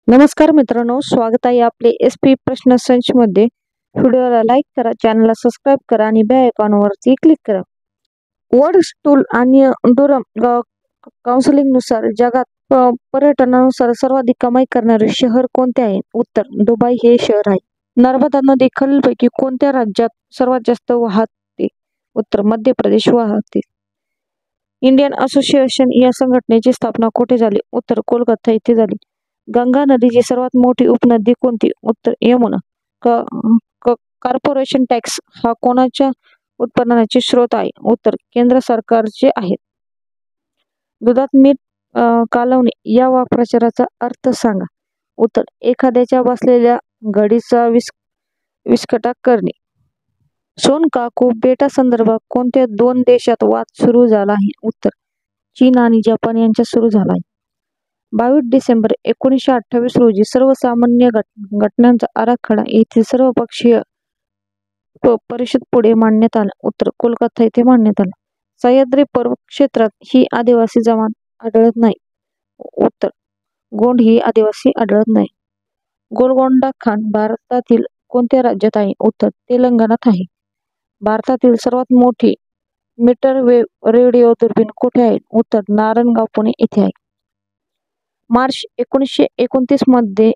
नमस्कार मित्रांनो, स्वागत आहे आपले SP प्रश्न संच मध्ये। व्हिडिओला लाईक करा, चॅनलला सबस्क्राइब करा आणि बेल आयकॉनवरती क्लिक करा। वर्ल्ड टूर आणि डुरम काउन्सिलिंग नुसार जगात पर्यटनानुसार सर्वाधिक कमाई करणारे शहर कोणते आहे? उत्तर दुबई हे शहर आहे। नर्मदा नदी खालीलपैकी कोणत्या राज्यात सर्वात जास्त वाहते? उत्तर मध्य प्रदेश वाहते। इंडियन असोसिएशन या संघटनेची स्थापना कुठे झाली? उत्तर कोलकाता येथे झाली। गंगा नदीची सर्वात मोठी उपनदी कोणती? उत्तर यमुना। कॉर्पोरेशन टॅक्स हा कोणाच्या उत्पन्नाचे स्रोत आहे? उत्तर केंद्र सरकारचे आहेत। दुधात मीठ कालवणे या वाक्प्रचाराचा अर्थ सांगा। उत्तर एखाद्याच्या बसलेल्या घडीचा विस्कटाक करणे। सोनकाकू बेटा संदर्भात कोणत्या दोन देशात वाद सुरू झाला आहे? उत्तर चीन आणि जपान यांच्यात सुरू झाला आहे। 22 डिसेंबर 1928 रोजी सर्वसामान्य घटनांचा आराखडा येथील सर्वपक्षीय परिषद पुढे मांडण्यात आला। उत्तर कोलकाता येथे मांडण्यात आला। सह्याद्री पर्वत क्षेत्रात ही आदिवासी जमात आढळत नाही। उत्तर गोंड ही आदिवासी आढळत नाही। गोलकोंडा खान भारतातील कोणत्या राज्यात आहे? उत्तर तेलंगणात आहे। भारतातील सर्वात मोठी मीटरवेव्ह रेडिओ दुर्बीण कुठे आहे? उत्तर नारायणगाव पुणे येथे आहे। मार्च 1929 मध्ये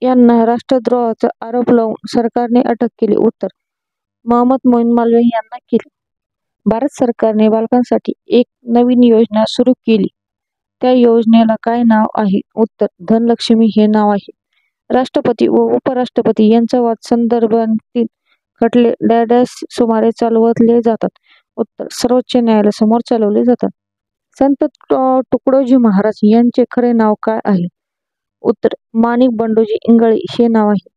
यांना राष्ट्रद्रोहाचा आरोप लावून सरकारने अटक केली। उत्तर मोहम्मद मोईन मालवीय यांना केली। भारत सरकारने बालकांसाठी एक नवीन योजना सुरू केली, त्या योजनेला काय नाव आहे? उत्तर धनलक्ष्मी हे नाव आहे। राष्ट्रपती व उपराष्ट्रपती यांचा वाद संदर्भातील खटले डॅश सुमारे चालवले जातात? उत्तर सर्वोच्च न्यायालयासमोर चालवले जातात। संत तुकडोजी महाराज यांचे खरे नाव काय आहे? उत्तर माणिक बंडोजी इंगळे हे नाव आहे।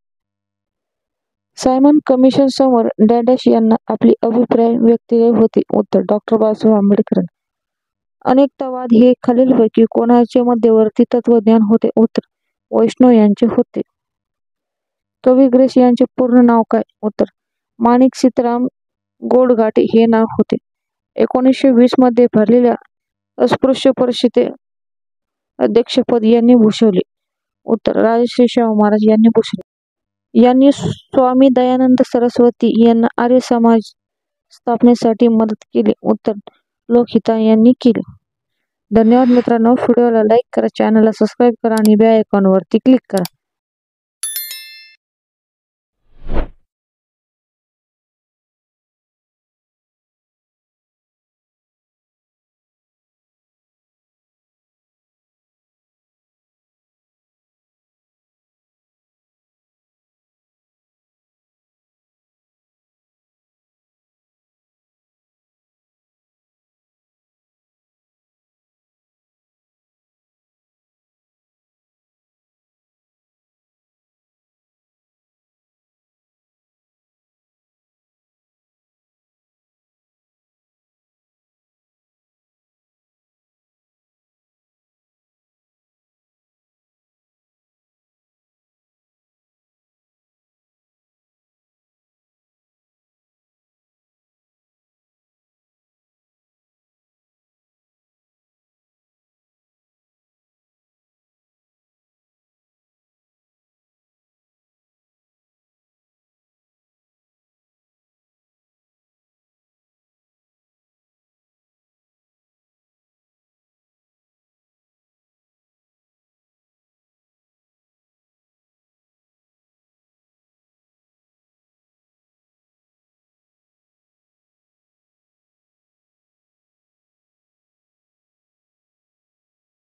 सायमन कमिशन समोर डॅश यांना आपली अभिप्राय व्यक्त होते? उत्तर डॉक्टर बाबासाहेब आंबेडकर। अनेकतावाद हे खालीलपैकी कोणाचे मध्यवर्ती तत्वज्ञान होते? उत्तर वैष्णव यांचे होते। कवी ग्रेस यांचे पूर्ण नाव काय? उत्तर माणिक सीताराम गोडघाटे हे नाव होते। 1920 मध्ये भरलेल्या अस्पृश्य परिषदे अध्यक्षपद यांनी भूषवले? उत्तर राजश्री शाहू महाराज यांनी भूषवले। यांनी स्वामी दयानंद सरस्वती यांना आर्य समाज स्थापनेसाठी मदत केली? उत्तर लोकहिता यांनी केले। धन्यवाद मित्रांनो, व्हिडिओला लाईक करा, चॅनलला सबस्क्राइब करा आणि बेल आयकॉनवरती क्लिक करा।